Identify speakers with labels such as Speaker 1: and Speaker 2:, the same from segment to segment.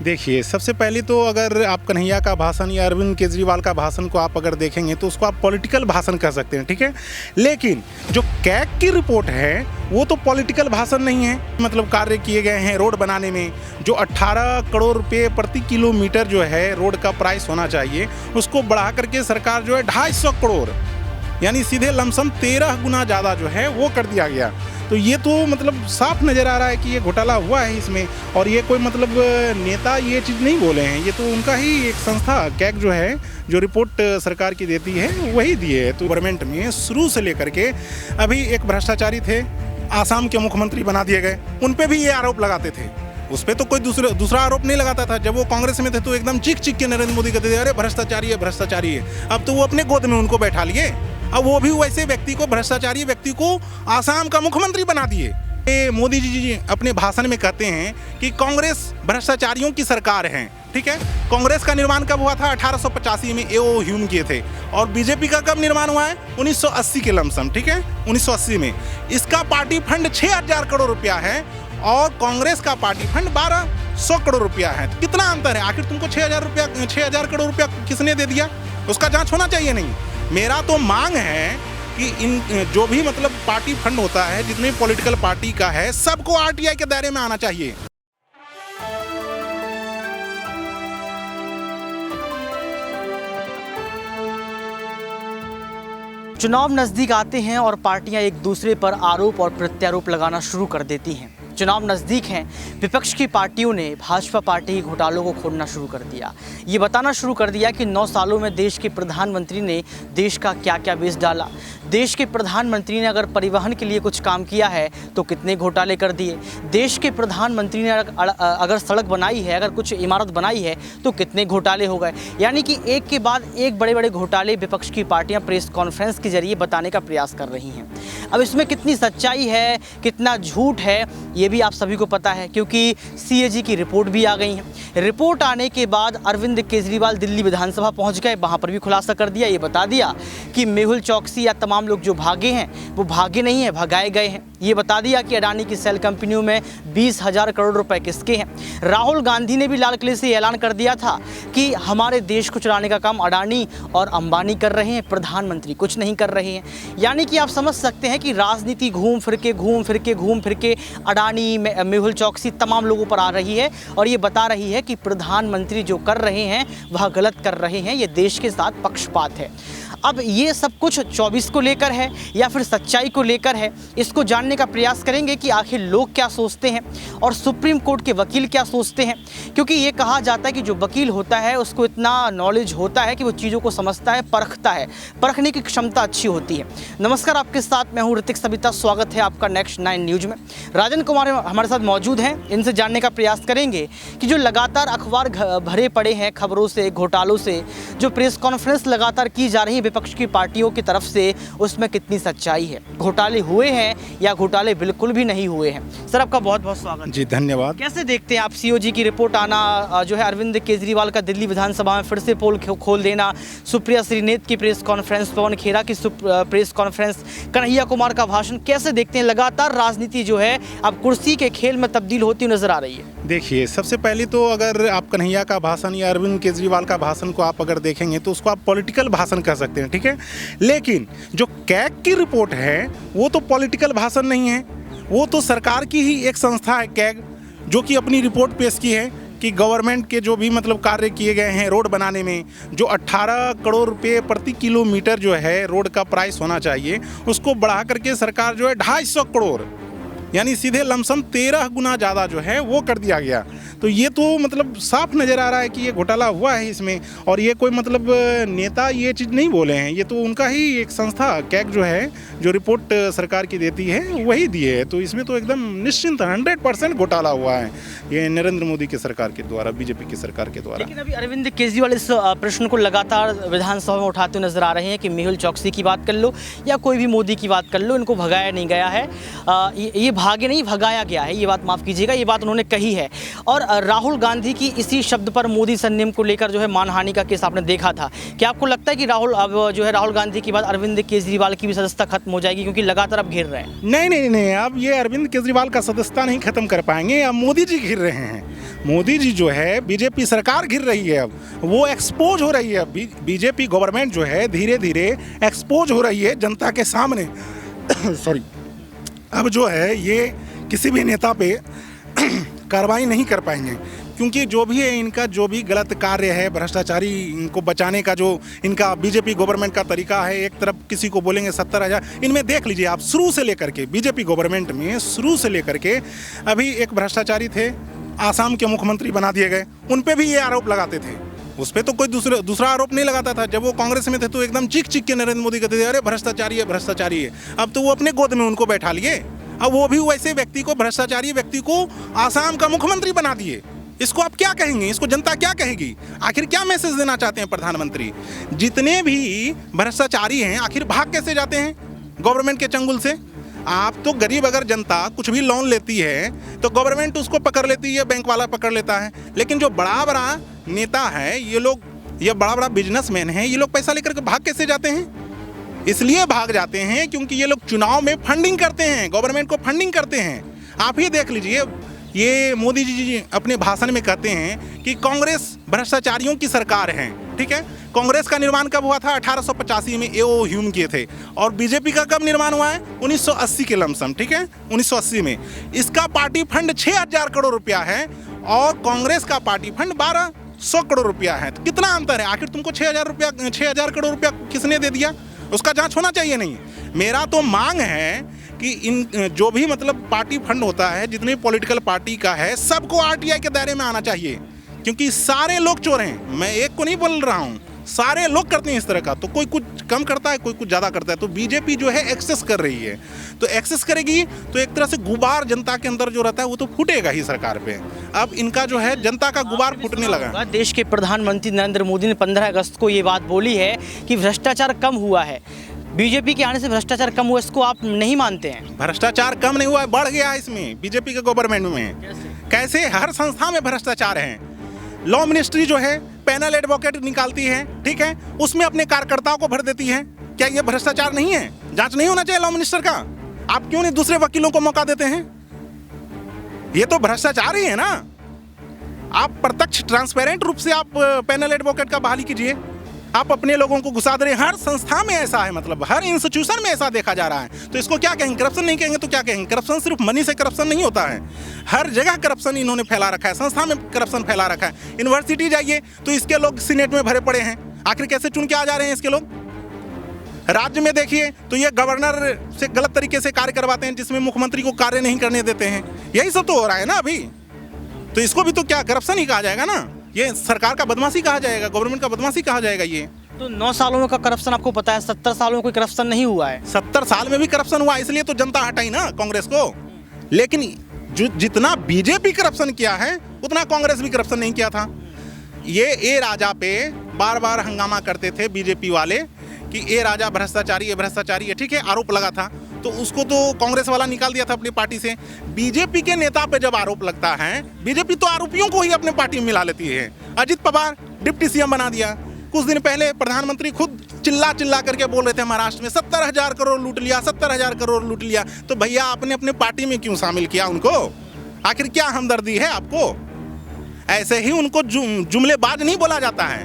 Speaker 1: देखिए, सबसे पहले तो अगर आप कन्हैया का भाषण या अरविंद केजरीवाल का भाषण को आप अगर देखेंगे तो उसको आप पॉलिटिकल भाषण कह सकते हैं, ठीक है। लेकिन जो कैग की रिपोर्ट है वो तो पॉलिटिकल भाषण नहीं है। मतलब कार्य किए गए हैं रोड बनाने में, जो 18 करोड़ रुपए प्रति किलोमीटर जो है रोड का प्राइस होना चाहिए, उसको बढ़ा करके सरकार जो है 250 करोड़, यानी सीधे लमसम 13 गुना ज़्यादा जो है वो कर दिया गया। तो ये तो मतलब साफ नज़र आ रहा है कि ये घोटाला हुआ है इसमें। और ये कोई मतलब नेता ये चीज़ नहीं बोले हैं, ये तो उनका ही एक संस्था कैग जो है, जो रिपोर्ट सरकार की देती है वही दिए है। तो गवर्नमेंट में शुरू से लेकर के अभी एक भ्रष्टाचारी थे, आसाम के मुख्यमंत्री बना दिए गए, उन पर भी ये आरोप लगाते थे। उस पर तो कोई दूसरा आरोप नहीं लगाता था। जब वो कांग्रेस में थे तो एकदम चीख के नरेंद्र मोदी कहते थे अरे भ्रष्टाचारी है, भ्रष्टाचारी है। अब तो वो अपने गोद में उनको बैठा लिए, अब वो भी वैसे व्यक्ति को, भ्रष्टाचारी व्यक्ति को आसाम का मुख्यमंत्री बना दिए। मोदी जी अपने भाषण में कहते हैं कि कांग्रेस भ्रष्टाचारियों की सरकार है, ठीक है। कांग्रेस का निर्माण कब हुआ था? 1885 में ए.ओ. ह्यूम किए थे। और बीजेपी का कब निर्माण हुआ है? 1980 के लमसम, ठीक है, 1980 में। इसका पार्टी फंड 6000 करोड़ रुपया है और कांग्रेस का पार्टी फंड 1200 करोड़ रुपया है। कितना अंतर है? आखिर तुमको 6000 करोड़ रुपया किसने दे दिया? उसका जांच होना चाहिए नहीं? मेरा तो मांग है कि इन जो भी मतलब पार्टी फंड होता है, जितने पॉलिटिकल पार्टी का है, सबको आरटीआई के दायरे में आना चाहिए।
Speaker 2: चुनाव नजदीक आते हैं और पार्टियां एक दूसरे पर आरोप और प्रत्यारोप लगाना शुरू कर देती हैं। चुनाव नज़दीक हैं, विपक्ष की पार्टियों ने भाजपा पार्टी के घोटालों को खोदना शुरू कर दिया। ये बताना शुरू कर दिया कि 9 सालों में देश के प्रधानमंत्री ने देश का क्या क्या बेच डाला। देश के प्रधानमंत्री ने अगर परिवहन के लिए कुछ काम किया है तो कितने घोटाले कर दिए। देश के प्रधानमंत्री ने अगर सड़क बनाई है, अगर कुछ इमारत बनाई है तो कितने घोटाले हो गए। यानी कि एक के बाद एक बड़े बड़े घोटाले विपक्ष की पार्टियां प्रेस कॉन्फ्रेंस के जरिए बताने का प्रयास कर रही हैं। अब इसमें कितनी सच्चाई है, कितना झूठ है, ये भी आप सभी को पता है, क्योंकि सीएजी की रिपोर्ट भी आ गई है। रिपोर्ट आने के बाद अरविंद केजरीवाल दिल्ली विधानसभा पहुंच गए, वहां पर भी खुलासा कर दिया, ये बता दिया कि मेहुल चौकसी या तमाम लोग जो भागे हैं वो भागे नहीं हैं, भगाए गए हैं। ये बता दिया कि अडानी की सेल कंपनियों में 20,000 करोड़ रुपए किसके हैं। राहुल गांधी ने भी लाल किले से ऐलान कर दिया था कि हमारे देश को चलाने का काम अडानी और अंबानी कर रहे हैं, प्रधानमंत्री कुछ नहीं कर रहे हैं। यानी कि आप समझ सकते हैं कि राजनीति घूम फिर के अडानी, मेहुल चौकसी तमाम लोगों पर आ रही है और ये बता रही है कि प्रधानमंत्री जो कर रहे हैं वह गलत कर रहे हैं, ये देश के साथ पक्षपात है। अब ये सब कुछ 24 को लेकर है या फिर सच्चाई को लेकर है, इसको जानने का प्रयास करेंगे कि आखिर लोग क्या सोचते हैं और सुप्रीम कोर्ट के वकील क्या सोचते हैं। क्योंकि ये कहा जाता है कि जो वकील होता है उसको इतना नॉलेज होता है कि वो चीज़ों को समझता है, परखता है, परखने की क्षमता अच्छी होती है। नमस्कार, आपके साथ मैं हूँ ऋतिक सबिता, स्वागत है आपका नेक्स्ट 9 न्यूज में। राजन कुमार हमारे साथ मौजूद हैं, इनसे जानने का प्रयास करेंगे कि जो लगातार अखबार भरे पड़े हैं खबरों से, घोटालों से, जो प्रेस कॉन्फ्रेंस लगातार की जा रही है विपक्ष की पार्टियों की तरफ से, उसमें कितनी सच्चाई है। घोटाले हुए हैं या घोटाले बिल्कुल भी नहीं हुए हैं। सर, आपका बहुत बहुत स्वागत
Speaker 1: जी, धन्यवाद।
Speaker 2: कैसे देखते हैं आप सीओजी की रिपोर्ट आना, जो है अरविंद केजरीवाल का दिल्ली विधानसभा में फिर से पोल खोल देना, सुप्रिया श्रीनेत की प्रेस कॉन्फ्रेंस, पवन खेरा की प्रेस कॉन्फ्रेंस, कन्हैया कुमार का भाषण, कैसे देखते हैं? लगातार राजनीति जो है अब कुर्सी के खेल में तब्दील होती नजर आ रही है।
Speaker 1: देखिए, सबसे पहले तो अगर आप कन्हैया का भाषण या अरविंद केजरीवाल का भाषण को आप अगर देखेंगे तो उसको आप पॉलिटिकल भाषण कह सकते हैं, ठीक है। लेकिन जो कैग की रिपोर्ट है वो तो पॉलिटिकल भाषण नहीं है, वो तो सरकार की ही एक संस्था है कैग, जो कि अपनी रिपोर्ट पेश की है कि गवर्नमेंट के जो भी मतलब कार्य किए गए हैं रोड बनाने में, जो 18 करोड़ रुपए प्रति किलोमीटर जो है रोड का प्राइस होना चाहिए, उसको बढ़ा करके सरकार जो है 250 करोड़, यानी सीधे लमसम 13 गुना ज़्यादा जो है वो कर दिया गया। तो ये तो मतलब साफ नज़र आ रहा है कि ये घोटाला हुआ है इसमें। और ये कोई मतलब नेता ये चीज़ नहीं बोले हैं, ये तो उनका ही एक संस्था कैग जो है, जो रिपोर्ट सरकार की देती है वही दिए है। तो इसमें तो एकदम निश्चिंत 100% घोटाला हुआ है ये नरेंद्र मोदी की सरकार के द्वारा, बीजेपी की सरकार के द्वारा।
Speaker 2: लेकिन अभी अरविंद केजरीवाल इस प्रश्न को लगातार विधानसभा में उठाते नजर आ रहे हैं कि मेहुल चौकसी की बात कर लो या कोई भी मोदी की बात कर लो, इनको भगाया नहीं गया है, ये भागे नहीं, भगाया गया है, ये बात माफ़ कीजिएगा, ये बात उन्होंने कही है। और राहुल गांधी की इसी शब्द पर मोदी संयम को लेकर जो है मानहानि का केस आपने देखा था। क्या आपको लगता है कि राहुल गांधी की बात अरविंद केजरीवाल की भी सदस्यता खत्म हो जाएगी, क्योंकि लगातार अब घेर रहे हैं?
Speaker 1: नहीं, अब ये अरविंद केजरीवाल का सदस्यता नहीं खत्म कर पाएंगे, अब मोदी जी घिर रहे हैं। मोदी जी जो है, बीजेपी सरकार गिर रही है, अब वो एक्सपोज हो रही है। बीजेपी गवर्नमेंट जो है धीरे धीरे एक्सपोज हो रही है जनता के सामने। सॉरी, अब जो है ये किसी भी नेता पे कार्रवाई नहीं कर पाएंगे, क्योंकि जो भी है इनका जो भी गलत कार्य है, भ्रष्टाचारी इनको बचाने का जो इनका बीजेपी गवर्नमेंट का तरीका है, एक तरफ किसी को बोलेंगे 70,000, इनमें देख लीजिए आप, शुरू से लेकर के बीजेपी गवर्नमेंट में शुरू से लेकर के अभी एक भ्रष्टाचारी थे, आसाम के मुख्यमंत्री बना दिए गए, उन पे भी ये आरोप लगाते थे। उस पर तो कोई दूसरा आरोप नहीं लगाता था। जब वो कांग्रेस में थे तो एकदम चीख चीख के नरेंद्र मोदी कहते थे, अरे भ्रष्टाचारी है, भ्रष्टाचारी है। अब तो वो अपने गोद में उनको बैठा लिए, अब वो भी वैसे व्यक्ति को, भ्रष्टाचारी व्यक्ति को आसाम का मुख्यमंत्री बना दिए। इसको आप क्या कहेंगे? इसको जनता क्या कहेगी? आखिर क्या मैसेज देना चाहते हैं प्रधानमंत्री? जितने भी भ्रष्टाचारी हैं आखिर भाग कैसे जाते हैं गवर्नमेंट के चंगुल से? आप तो गरीब, अगर जनता कुछ भी लोन लेती है तो गवर्नमेंट उसको पकड़ लेती है, बैंक वाला पकड़ लेता है। लेकिन जो बड़ा बड़ा नेता है, ये लोग, ये बड़ा बड़ा बिजनेसमैन है, ये लोग पैसा लेकर के भाग कैसे जाते हैं? इसलिए भाग जाते हैं क्योंकि ये लोग चुनाव में फंडिंग करते हैं, गवर्नमेंट को फंडिंग करते हैं। आप ही देख लीजिए, ये मोदी जी अपने भाषण में कहते हैं कि कांग्रेस भ्रष्टाचारियों की सरकार है। ठीक है, कांग्रेस का निर्माण कब हुआ था? 1885 में ए.ओ. ह्यूम किए थे। और बीजेपी का कब निर्माण हुआ है? 1980 के लमसम। ठीक है, 1980 में। इसका पार्टी फंड 6,000 करोड़ रुपया है और कांग्रेस का पार्टी फंड 1,200 करोड़ रुपया है। तो कितना अंतर है? आखिर तुमको 6,000 करोड़ रुपया किसने दे दिया? उसका जांच होना चाहिए नहीं? मेरा तो मांग है कि इन जो भी मतलब पार्टी फंड होता है, जितनी पॉलिटिकल पार्टी का है, सबको आरटीआई के दायरे में आना चाहिए, क्योंकि सारे लोग चोर हैं। मैं एक को नहीं बोल रहा हूँ, सारे लोग करते हैं इस तरह का। तो कोई कुछ कम करता है, कोई कुछ ज़्यादा करता है। तो बीजेपी जो है एक्सेस कर रही है, तो एक्सेस करेगी तो एक तरह से गुबार जनता के अंदर जो रहता है वो तो फूटेगा ही सरकार पे। अब इनका जो है जनता का गुबार फूटने लगा।
Speaker 2: देश के प्रधानमंत्री नरेंद्र मोदी ने 15 अगस्त को ये बात बोली है कि भ्रष्टाचार कम हुआ है। बीजेपी के आने से भ्रष्टाचार कम हुआ, इसको आप नहीं मानते हैं?
Speaker 1: भ्रष्टाचार कम नहीं हुआ है, बढ़ गया है इसमें बीजेपी के गवर्नमेंट में। कैसे? हर संस्था में भ्रष्टाचार है। लॉ मिनिस्ट्री जो है पैनल एडवोकेट निकालती है, ठीक है, उसमें अपने कार्यकर्ताओं को भर देती है। क्या ये भ्रष्टाचार नहीं है? जांच नहीं होना चाहिए लॉ मिनिस्टर का? आप क्यों नहीं दूसरे वकीलों को मौका देते हैं? ये तो भ्रष्टाचार ही है ना। आप प्रत्यक्ष ट्रांसपेरेंट रूप से आप पैनल एडवोकेट का बहाली कीजिए। आप अपने लोगों को घुसा दे रहे हैं। हर संस्था में ऐसा है, मतलब हर इंस्टीट्यूशन में ऐसा देखा जा रहा है। तो इसको क्या कहेंगे? करप्शन नहीं कहेंगे तो क्या कहेंगे? करप्शन सिर्फ मनी से करप्शन नहीं होता है, हर जगह करप्शन इन्होंने फैला रखा है। संस्था में करप्शन फैला रखा है। यूनिवर्सिटी जाइए तो इसके लोग सीनेट में भरे पड़े हैं। आखिर कैसे चुन के आ जा रहे हैं इसके लोग? राज्य में देखिए तो ये गवर्नर से गलत तरीके से कार्य करवाते हैं, जिसमें मुख्यमंत्री को कार्य नहीं करने देते हैं। यही सब तो हो रहा है ना अभी। तो इसको भी तो क्या करप्शन ही कहा जाएगा ना? ये सरकार का बदमाशी कहा जाएगा, गवर्नमेंट का बदमाशी कहा जाएगा। ये
Speaker 2: तो 9 सालों का करप्शन आपको पता है, 70 सालों में कोई करप्शन नहीं हुआ है।
Speaker 1: 70 साल में भी करप्शन हुआ, इसलिए तो जनता हटाई ना कांग्रेस को। लेकिन जितना बीजेपी करप्शन किया है उतना कांग्रेस भी करप्शन नहीं किया था। ये ए राजा पे बार बार हंगामा करते थे बीजेपी वाले कि ए राजा भ्रष्टाचारी है, भ्रष्टाचारी है। ठीक है, आरोप लगा था तो उसको तो कांग्रेस वाला निकाल दिया था अपनी पार्टी से। बीजेपी के नेता पे जब आरोप लगता है, बीजेपी तो आरोपियों को ही अपने पार्टी में मिला लेती है। अजित पवार डिप्टी सीएम बना दिया। कुछ दिन पहले प्रधानमंत्री खुद चिल्ला करके बोल रहे थे महाराष्ट्र में 70,000 करोड़ लूट लिया, 70,000 करोड़ लूट लिया। तो भैया आपने अपने पार्टी में क्यों शामिल किया उनको? आखिर क्या हमदर्दी है आपको? ऐसे ही उनको जुमलेबाज नहीं बोला जाता है।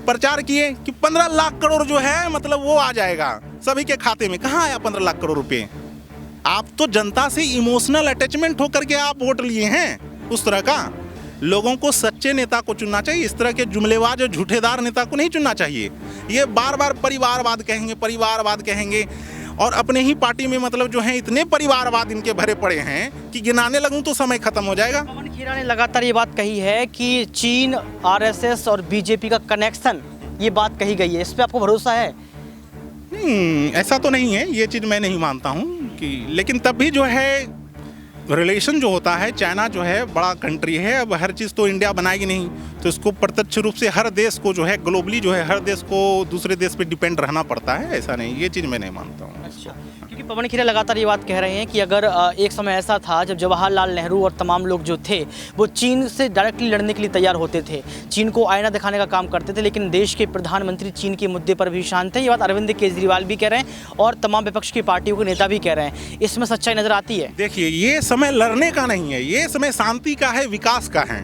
Speaker 1: प्रचार किए कि 15 लाख करोड़ जो है मतलब वो आ जाएगा सभी के खाते में। कहाँ आया 15 लाख करोड़ रुपए? आप तो जनता से इमोशनल अटैचमेंट होकर के आप वोट लिए हैं। उस तरह का लोगों को सच्चे नेता को चुनना चाहिए, इस तरह के जुमलेबाज और झूठेदार नेता को नहीं चुनना चाहिए। ये बार बार परिवारवाद कहेंगे, परिवारवाद कहेंगे, और अपने ही पार्टी में मतलब जो है इतने परिवारवाद इनके भरे पड़े हैं कि गिनाने लगूं तो समय खत्म हो जाएगा।
Speaker 2: पवन खेरा ने लगातार ये बात कही है कि चीन, आरएसएस और बीजेपी का कनेक्शन, ये बात कही गई है, इस पर आपको भरोसा है?
Speaker 1: ऐसा तो नहीं है, ये चीज़ मैं नहीं मानता हूँ कि, लेकिन तब भी जो है रिलेशन जो होता है, चाइना जो है बड़ा कंट्री है, अब हर चीज़ तो इंडिया बनाएगी नहीं, तो इसको प्रत्यक्ष रूप से हर देश को जो है ग्लोबली जो है हर देश को दूसरे देश पे डिपेंड रहना पड़ता है। ऐसा नहीं, ये चीज़ मैं नहीं मानता हूँ।
Speaker 2: अच्छा, क्योंकि पवन खेरा लगातार ये बात कह रहे हैं कि अगर एक समय ऐसा था जब जवाहरलाल नेहरू और तमाम लोग जो थे वो चीन से डायरेक्टली लड़ने के लिए तैयार होते थे, चीन को आईना दिखाने का काम करते थे, लेकिन देश के प्रधानमंत्री चीन के मुद्दे पर भी शांत है। ये बात अरविंद केजरीवाल भी कह रहे हैं और तमाम विपक्ष की पार्टियों के नेता भी कह रहे हैं। इसमें सच्चाई नजर आती है?
Speaker 1: देखिए, ये समय लड़ने का नहीं है, ये समय शांति का है, विकास का है।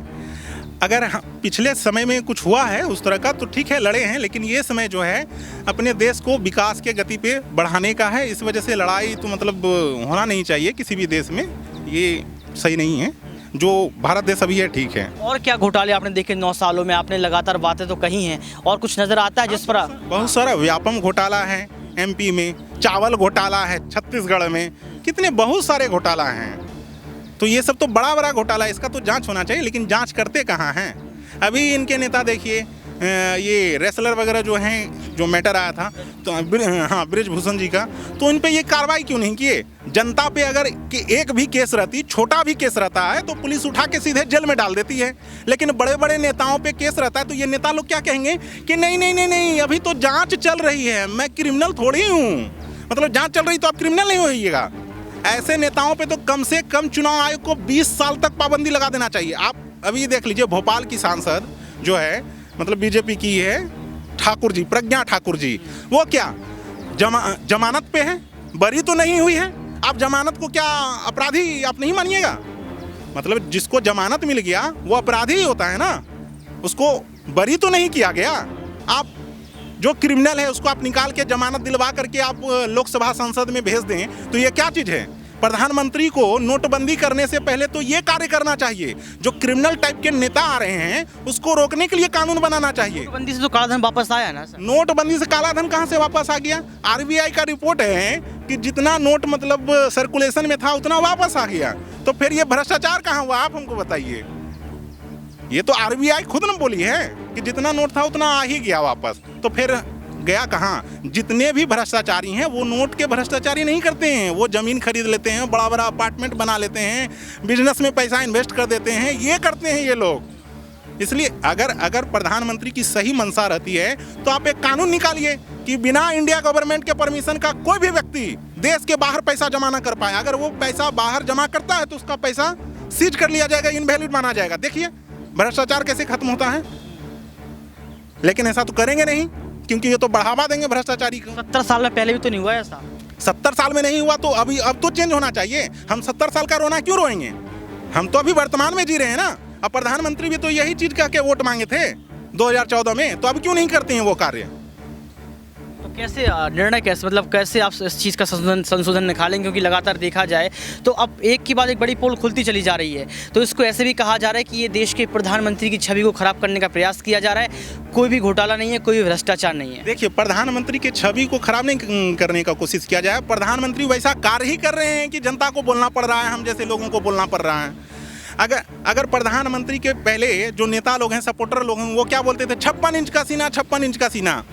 Speaker 1: अगर पिछले समय में कुछ हुआ है उस तरह का तो ठीक है, लड़े हैं, लेकिन ये समय जो है अपने देश को विकास के गति पे बढ़ाने का है। इस वजह से लड़ाई तो मतलब होना नहीं चाहिए किसी भी देश में, ये सही नहीं है। जो भारत देश अभी है ठीक है।
Speaker 2: और क्या घोटाले आपने देखे 9 सालों में? आपने लगातार बातें तो कही हैं, और कुछ नज़र आता है जिस पर?
Speaker 1: बहुत सारा व्यापम घोटाला है MP में, चावल घोटाला है छत्तीसगढ़ में, कितने बहुत सारे घोटाला हैं। तो ये सब तो बड़ा बड़ा घोटाला है, इसका तो जांच होना चाहिए, लेकिन जांच करते कहाँ हैं? अभी इनके नेता देखिए, ये रेसलर वगैरह जो हैं, जो मैटर आया था तो हाँ बृजभूषण जी का, तो इन पे ये कार्रवाई क्यों नहीं किए? जनता पे अगर एक भी केस रहती, छोटा भी केस रहता है तो पुलिस उठा के सीधे जेल में डाल देती है, लेकिन बड़े बड़े नेताओं पे केस रहता है तो ये नेता लोग क्या कहेंगे कि नहीं नहीं नहीं नहीं अभी तो जांच चल रही है, मैं क्रिमिनल थोड़ी हूँ, मतलब जांच चल रही तो आप क्रिमिनल नहीं होइएगा। ऐसे नेताओं पे तो कम से कम चुनाव आयोग को 20 साल तक पाबंदी लगा देना चाहिए। आप अभी देख लीजिए, भोपाल की सांसद जो है, मतलब बीजेपी की है, ठाकुर जी, प्रज्ञा ठाकुर जी, वो क्या जमानत पे है, बरी तो नहीं हुई है। आप जमानत को क्या अपराधी आप नहीं मानिएगा? मतलब जिसको जमानत मिल गया वो अपराधी ही होता है ना, उसको बरी तो नहीं किया गया। आप जो क्रिमिनल है उसको आप निकाल के जमानत दिलवा करके आप लोकसभा संसद में भेज दें, तो ये क्या चीज़ है? प्रधानमंत्री को नोटबंदी करने से पहले तो ये कार्य करना चाहिए, जो क्रिमिनल टाइप के नेता आ रहे हैं उसको रोकने के लिए कानून बनाना चाहिए।
Speaker 2: नोटबंदी से तो काला धन वापस आया ना सर?
Speaker 1: नोटबंदी से काला धन कहाँ से वापस आ गया? RBI का रिपोर्ट है कि जितना नोट मतलब सर्कुलेशन में था उतना वापस आ गया, तो फिर ये भ्रष्टाचार कहाँ हुआ? आप हमको बताइए। ये तो RBI खुद न बोली है कि जितना नोट था उतना आ ही गया वापस, तो फिर गया कहाँ? जितने भी भ्रष्टाचारी हैं वो नोट के भ्रष्टाचारी नहीं करते हैं, वो ज़मीन खरीद लेते हैं, बड़ा बड़ा अपार्टमेंट बना लेते हैं, बिजनेस में पैसा इन्वेस्ट कर देते हैं, ये करते हैं ये लोग। इसलिए अगर प्रधानमंत्री की सही मंशा रहती है तो आप एक कानून निकालिए कि बिना इंडिया गवर्नमेंट के परमिशन का कोई भी व्यक्ति देश के बाहर पैसा जमा ना कर पाए। अगर वो पैसा बाहर जमा करता है तो उसका पैसा सीज कर लिया जाएगा, इनवैलिड माना जाएगा। देखिए भ्रष्टाचार कैसे खत्म होता है, लेकिन ऐसा तो करेंगे नहीं, क्योंकि ये तो बढ़ावा देंगे भ्रष्टाचारी को।
Speaker 2: 70 साल में पहले भी तो नहीं हुआ ऐसा।
Speaker 1: 70 साल में नहीं हुआ तो अब तो चेंज होना चाहिए। हम 70 साल का रोना क्यों रोएंगे? हम तो अभी वर्तमान में जी रहे हैं ना। अब प्रधानमंत्री भी तो यही चीज कह के वोट मांगे थे 2014 में, तो अब क्यों नहीं करते हैं वो कार्य?
Speaker 2: तो कैसे निर्णय, कैसे मतलब कैसे आप इस चीज़ का संशोधन निकालेंगे? क्योंकि लगातार देखा जाए तो अब एक के बाद एक बड़ी पोल खुलती चली जा रही है, तो इसको ऐसे भी कहा जा रहा है कि ये देश के प्रधानमंत्री की छवि को खराब करने का प्रयास किया जा रहा है। कोई भी घोटाला नहीं है, कोई भी भ्रष्टाचार नहीं है। देखिए,
Speaker 1: प्रधानमंत्री की छवि को खराब नहीं करने का कोशिश किया जाए। प्रधानमंत्री वैसा कार्य ही कर रहे हैं कि जनता को बोलना पड़ रहा है, हम जैसे लोगों को बोलना पड़ रहा है। अगर प्रधानमंत्री के पहले जो नेता लोग हैं, सपोर्टर लोग हैं, वो क्या बोलते थे? 56 इंच का सीना, 56 इंच का सीना।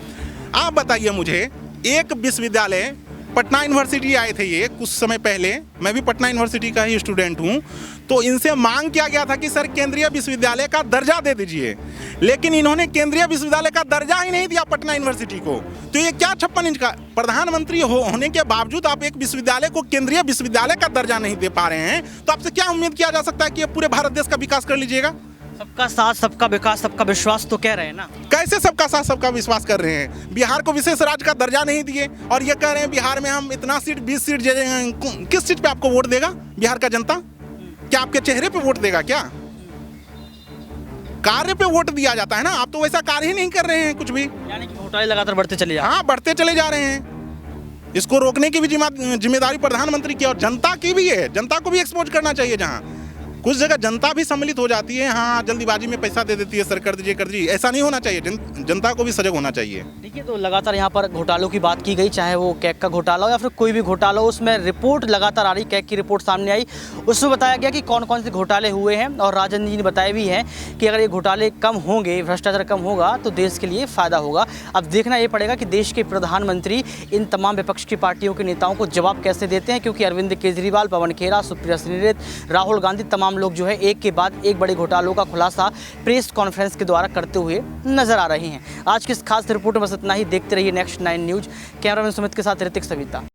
Speaker 1: आप बताइए मुझे, एक विश्वविद्यालय, पटना यूनिवर्सिटी आए थे ये कुछ समय पहले, मैं भी पटना यूनिवर्सिटी का ही स्टूडेंट हूँ, तो इनसे मांग किया गया था कि सर केंद्रीय विश्वविद्यालय का दर्जा दे दीजिए, लेकिन इन्होंने केंद्रीय विश्वविद्यालय का दर्जा ही नहीं दिया पटना यूनिवर्सिटी को। तो ये क्या 56 इंच का? प्रधानमंत्री होने के बावजूद आप एक विश्वविद्यालय को केंद्रीय विश्वविद्यालय का दर्जा नहीं दे पा रहे हैं, तो आपसे क्या उम्मीद किया जा सकता है कि ये पूरे भारत देश का विकास कर लीजिएगा?
Speaker 2: सबका साथ, सबका विकास, सबका विश्वास तो कह रहे हैं ना।
Speaker 1: कैसे सबका साथ सबका विश्वास कर रहे हैं? बिहार को विशेष राज्य का दर्जा नहीं दिए और ये कह रहे हैं बिहार में हम इतना सीट 20 सीट किस चीज पे आपको वोट देगा बिहार का जनता? क्या आपके चेहरे पे वोट देगा? क्या कार्य पे वोट दिया जाता है ना? आप तो वैसा कार्य ही नहीं कर रहे हैं कुछ भी,
Speaker 2: यानी कि घोटाले लगातार बढ़ते चले जा रहे हैं।
Speaker 1: हाँ, बढ़ते चले जा रहे हैं। इसको रोकने की भी जिम्मेदारी प्रधानमंत्री की और जनता की भी है। जनता को भी एक्सपोज करना चाहिए। जहाँ कुछ जगह जनता भी सम्मिलित हो जाती है, हाँ जल्दीबाजी में पैसा दे देती है, सर कर दीजिए कर दीजिए, ऐसा नहीं होना चाहिए। जनता को भी सजग होना चाहिए।
Speaker 2: देखिए, तो लगातार यहाँ पर घोटालों की बात की गई, चाहे वो कैग का घोटाला हो या फिर कोई भी घोटाला हो, उसमें रिपोर्ट लगातार आ रही। कैग की रिपोर्ट सामने आई, उसमें बताया गया कि कौन कौन से घोटाले हुए हैं, और राजन जी ने बताया भी है कि अगर ये घोटाले कम होंगे, भ्रष्टाचार कम होगा तो देश के लिए फ़ायदा होगा। अब देखना ये पड़ेगा कि देश के प्रधानमंत्री इन तमाम विपक्ष की पार्टियों के नेताओं को जवाब कैसे देते हैं, क्योंकि अरविंद केजरीवाल, पवन खेरा, सुप्रिया श्रीनेत, राहुल गांधी, तमाम लोग जो है एक के बाद एक बड़े घोटालों का खुलासा प्रेस कॉन्फ्रेंस के द्वारा करते हुए नजर आ रहे हैं। आज की इस खास रिपोर्ट में बस इतना ही। देखते रहिए नेक्स्ट 9 न्यूज़। कैमरामैन सुमित के साथ ऋतिक सविता।